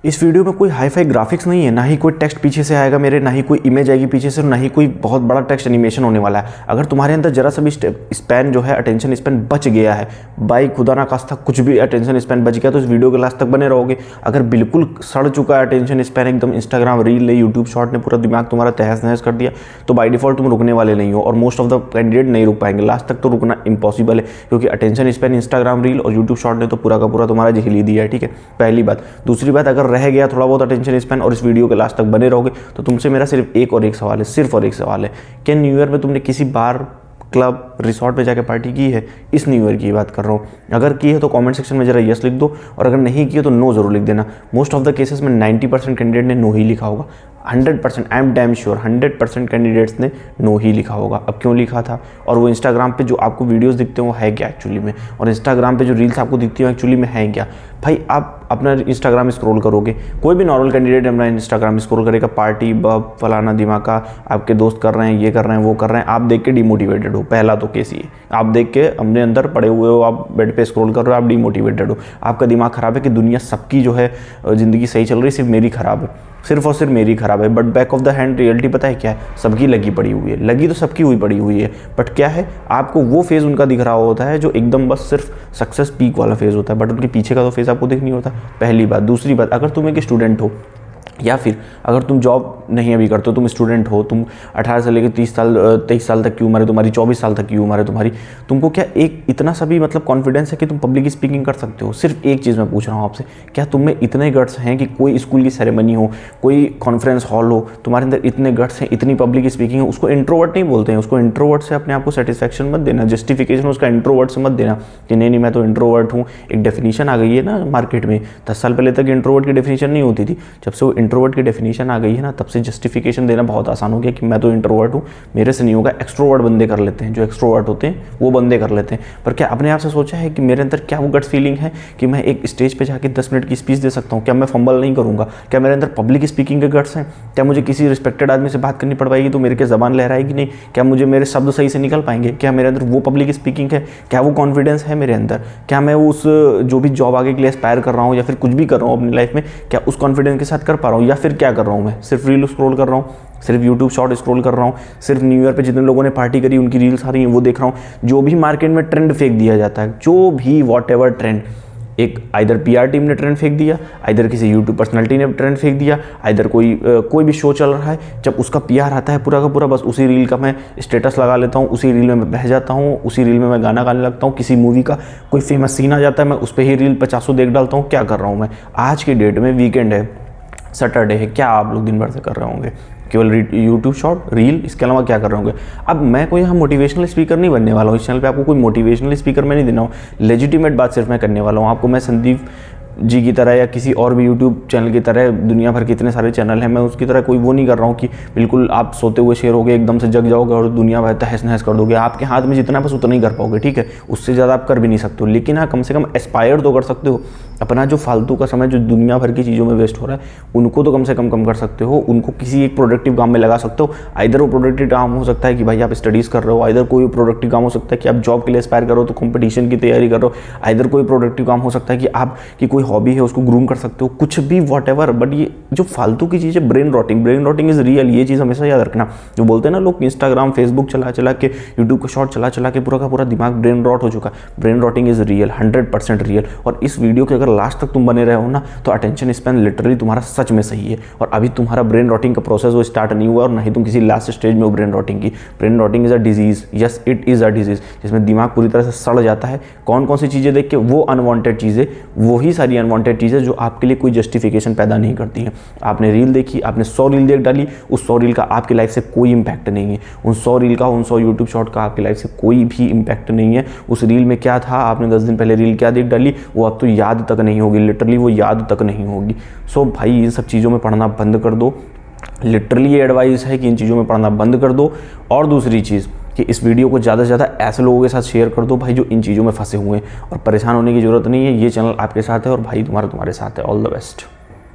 इस वीडियो में कोई हाई फाई ग्राफिक्स नहीं है, ना ही कोई टेक्स्ट पीछे से आएगा मेरे, ना ही कोई इमेज आएगी पीछे से, ना ही कोई बहुत बड़ा टेक्स्ट एनिमेशन होने वाला है। अगर तुम्हारे अंदर जरा सा भी स्पैन जो है, अटेंशन स्पैन बच गया है, बाई खुदा ना खास्ता कुछ भी अटेंशन स्पैन बच गया, तो इस वीडियो के लास्ट तक बने रहोगे। अगर बिल्कुल सड़ चुका है अटेंशन स्पैन, एकदम इंस्टाग्राम रील ने, यूट्यूब शॉर्ट ने पूरा दिमाग तुम्हारा तहस नहस कर दिया, तो बाई डिफॉल्ट तुम रुकने वाले नहीं हो। और मोस्ट ऑफ द कैंडिडेट नहीं रुक पाएंगे, लास्ट तक तो रुकना इम्पॉसिबल है, क्योंकि अटेंशन स्पैन इंस्टाग्राम रील और यूट्यूब शॉर्ट ने तो पूरा का पूरा तुम्हारा झेल ही दिया है। ठीक है, पहली बात। दूसरी बात, अगर रह गया थोड़ा बहुत अटेंशन स्पैन और इस वीडियो के लास्ट तक बने रहोगे, तो तुमसे मेरा सिर्फ एक और एक सवाल है, सिर्फ और एक सवाल है, क्या न्यू ईयर में तुमने किसी बार, क्लब, रिसॉर्ट पे जाके पार्टी की है? इस न्यू ईयर की बात कर रहा हूँ। अगर की है तो कमेंट सेक्शन में जरा यस लिख दो, और अगर नहीं की है तो नो जरूर लिख देना। मोस्ट ऑफ द केसेस में 90% कैंडिडेट ने नो ही लिखा होगा, 100%, I am damn sure 100% candidates ने नो ही लिखा होगा। अब क्यों लिखा था? और वो इंस्टाग्राम पे जो आपको वीडियोस दिखते हैं वो है क्या एक्चुअली में, और इंस्टाग्राम पे जो रील्स आपको दिखती हैं एक्चुअली में है क्या? भाई आप अपना इंस्टाग्राम स्क्रॉल करोगे, कोई भी नॉर्मल कैंडिडेट अपना इंस्टाग्राम स्क्रॉल करेगा, पार्टी बब फलाना दिमागा, आपके दोस्त कर रहे हैं, ये कर रहे हैं, वो कर रहे हैं, आप देख के डिमोटिवेटेड हो। पहला तो केस ये, आप देख के अपने अंदर पड़े हुए हो, आप बेड पे स्क्रॉल कर रहे हो, आप डिमोटिवेटेड हो, आपका दिमाग खराब है कि दुनिया सबकी जो है ज़िंदगी सही चल रही है, सिर्फ मेरी खराब है, सिर्फ और सिर्फ मेरी खराब है। But back of the hand reality पता है क्या है? सबकी लगी पड़ी हुई है, लगी तो सबकी हुई पड़ी हुई है, बट क्या है, आपको वो फेज़ उनका दिख रहा होता है जो एकदम बस सिर्फ सक्सेस पीक वाला फेज़ होता है, बट उनके पीछे का तो फेज़ आपको दिख नहीं होता। पहली बात। दूसरी बात, अगर तुम एक स्टूडेंट हो, या फिर अगर तुम जॉब नहीं अभी करते हो, तुम स्टूडेंट हो, तुम 18 से लेकर 23 साल तक की उम्र है तुम्हारी, 24 साल तक की उम्र है तुम्हारी, तुमको क्या एक इतना सा भी मतलब कॉन्फिडेंस है कि तुम पब्लिक स्पीकिंग कर सकते हो? सिर्फ एक चीज़ मैं पूछ रहा हूँ आपसे, क्या तुम में इतने गट्स हैं कि कोई स्कूल की सेरेमनी हो, कोई कॉन्फ्रेंस हॉल हो, तुम्हारे अंदर इतने गट्स हैं, इतनी पब्लिक स्पीकिंग है? उसको इंट्रोवर्ट नहीं बोलते हैं, उसको इंट्रोवर्ट से अपने आप को सेटिस्फैक्शन मत देना, जस्टिफिकेशन उसका इंट्रोवर्ट से मत देना कि नहीं मैं तो इंट्रोवर्ट हूँ। एक डेफिनेशन आ गई है ना मार्केट में, 10 साल पहले तक इंट्रोवर्ट की डेफिनेशन नहीं होती थी, जब से वो इंट्रोवर्ट की डेफिनेशन आ गई है ना, तब से जस्टिफिकेशन देना बहुत आसान हो गया कि मैं तो इंट्रोवर्ट हूँ, मेरे से नहीं होगा। एक्सट्रोवर्ट बंदे कर लेते हैं, जो एक्सट्रोवर्ट होते हैं वो बंदे कर लेते हैं। पर क्या अपने आप से सोचा है कि मेरे अंदर क्या वो गट्स फीलिंग है कि मैं एक स्टेज पे जाके 10 मिनट की स्पीच दे सकता हूँ? क्या मैं फंबल नहीं करूँगा? क्या मेरे अंदर पब्लिक स्पीकिंग के गट्स हैं? क्या मुझे किसी रिस्पेक्टेड आदमी से बात करनी पड़ पाएगी तो मेरे के ज़बान लहराएगी नहीं? क्या मुझे मेरे शब्द सही से निकल पाएंगे? क्या मेरे अंदर वो पब्लिक स्पीकिंग है? क्या वो कॉन्फिडेंस है मेरे अंदर? क्या मैं उस जो भी जॉब आगे के लिए एस्पायर कर रहा हूँ या फिर कुछ भी कर रहा हूँ अपनी लाइफ में, क्या उस कॉन्फिडेंस के साथ कर पा रहा हूँ? या फिर क्या कर रहा हूँ मैं? सिर्फ रील स्क्रॉल कर रहा हूँ, सिर्फ यूट्यूब शॉर्ट स्क्रॉल कर रहा हूँ, सिर्फ न्यू ईयर पे जितने लोगों ने पार्टी करी उनकी रील्स आ रही हैं वो देख रहा हूँ। जो भी मार्केट में ट्रेंड फेंक दिया जाता है, जो भी वॉट एवर ट्रेंड, एक आइदर पीआर टीम ने ट्रेंड फेंक दिया, आइदर किसी यूट्यूब पर्सनालिटी ने ट्रेंड फेंक दिया, आइदर कोई भी शो चल रहा है, जब उसका पीआर आता है पूरा का पूरा, बस उसी रील का मैं स्टेटस लगा लेता हूँ, उसी रील में मैं बह जाता हूँ, उसी रील में मैं गाना गाने लगता हूँ। किसी मूवी का कोई फेमस सीन आ जाता है, मैं उस पर ही रील 50 देख डालता हूँ। क्या कर रहा हूँ मैं? आज की डेट में वीकेंड है, सैटरडे है, क्या आप लोग दिन भर से कर रहे होंगे? केवल यूट्यूब शॉर्ट रील, इसके अलावा क्या कर रहे होंगे? अब मैं कोई यहाँ मोटिवेशनल स्पीकर नहीं बनने वाला हूँ, इस चैनल पे आपको कोई मोटिवेशनल स्पीकर मैं नहीं देना हूँ, लेजिटिमेट बात सिर्फ मैं करने वाला हूँ। आपको मैं संदीप जी की तरह या किसी और भी यूट्यूब चैनल की तरह, दुनिया भर के इतने सारे चैनल हैं, मैं उसकी तरह कोई वो नहीं कर रहा हूँ कि बिल्कुल आप सोते हुए शेर होगे, एकदम से जग जाओगे और दुनिया भर तहस नहस कर दोगे। आपके हाथ में जितना बस उतना ही कर पाओगे, ठीक है, उससे ज़्यादा आप कर भी नहीं सकते हो। लेकिन हाँ, कम से कम एस्पायर तो कर सकते हो। अपना जो फालतू का समय जो दुनिया भर की चीज़ों में वेस्ट हो रहा है, उनको तो कम से कम कर सकते हो, उनको किसी एक प्रोडक्टिव काम में लगा सकते हो। आइदर वो प्रोडक्टिव काम हो सकता है कि भाई आप स्टडीज़ कर रहे हो, आइदर कोई प्रोडक्टिव काम हो सकता है कि आप जॉब के लिए एस्पायर करो तो कंपटीशन की तैयारी कर रहे हो, आइदर कोई प्रोडक्टिव काम हो सकता है कि आप की कोई हॉबी है उसको ग्रूम कर सकते हो, कुछ भी व्हाटएवर। बट ये जो फालतू की चीज़ है, ब्रेन रॉटिंग इज़ रियल, ये चीज़ हमेशा याद रखना। जो बोलते हैं ना लोग, इंस्टाग्राम फेसबुक चला के, यूट्यूब का शॉर्ट चला के पूरा का पूरा दिमाग ब्रेन रॉट हो चुका। Brain rotting is real, 100% real. और इस वीडियो के अगर लास्ट तक तुम बने रहे हो ना, तो अटेंशन स्पैन लिटरली तुम्हारा सच में सही है, और अभी तुम्हारा ब्रेन रॉटिंग का प्रोसेस वो स्टार्ट नहीं हुआ, और नहीं तुम किसी लास्ट स्टेज में हो ब्रेन रॉटिंग की। Brain rotting is a disease, yes it is a disease, जिसमें दिमाग पूरी तरह से सड़ जाता है। कौन कौन सी चीज़ें देख के? वो अनवांटेड चीज़ें, वही सारी अनवांटेड चीज़ें जो आपके लिए कोई जस्टिफिकेशन पैदा नहीं करती हैं। आपने रील देखी, आपने 100 रील देख डाली, उस 100 रील का आपकी लाइफ से कोई इंपैक्ट नहीं है। उन 100 रील का, उन 100 यूट्यूब शॉर्ट का आपकी लाइफ से कोई भी इंपैक्ट नहीं है। उस रील में क्या था, आपने 10 दिन पहले रील क्या देख डाली, वो अब तो याद तक नहीं होगी, लिटरली वो याद तक नहीं होगी। सो भाई, इन सब चीज़ों में पढ़ना बंद कर दो। लिटरली ये एडवाइस है कि इन चीज़ों में पढ़ना बंद कर दो। और दूसरी चीज़ कि इस वीडियो को ज़्यादा से ज़्यादा ऐसे लोगों के साथ शेयर कर दो भाई जो इन चीज़ों में फंसे हुए हैं, और परेशान होने की ज़रूरत नहीं है। ये चैनल आपके साथ है और भाई तुम्हारे साथ है। All the best.